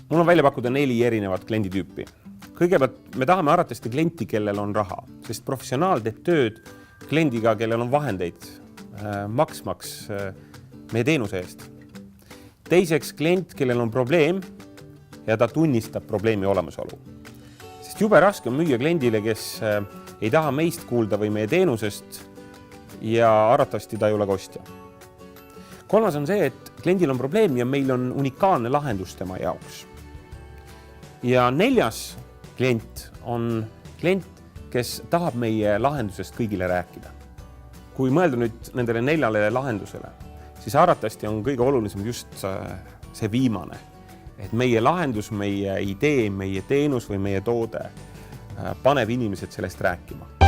Mul on välja pakkuda 4 erinevat klienditüüpi. Kõigepealt me tahame arvatavasti klienti, kellel on raha, sest professionaal teeb tööd kliendiga, kellel on vahendeid maksmaks meie teenuse eest. Teiseks klient, kellel on probleem ja ta tunnistab probleemi olemasolu. Sest jube raske on müüa kliendile, kes ei taha meist kuulda või meie teenusest ja arvatavasti ta ei ole kostja. Kolmas on see, et kliendil on probleem ja meil on unikaalne lahendus tema jaoks. Ja 4. klient on klient, kes tahab meie lahendusest kõigile rääkida. Kui mõelda nüüd nendele 4 lahendusele, siis arvatavasti on kõige olulisem just see viimane. Et meie lahendus, meie idee, meie teenus või meie toode paneb inimesed sellest rääkima.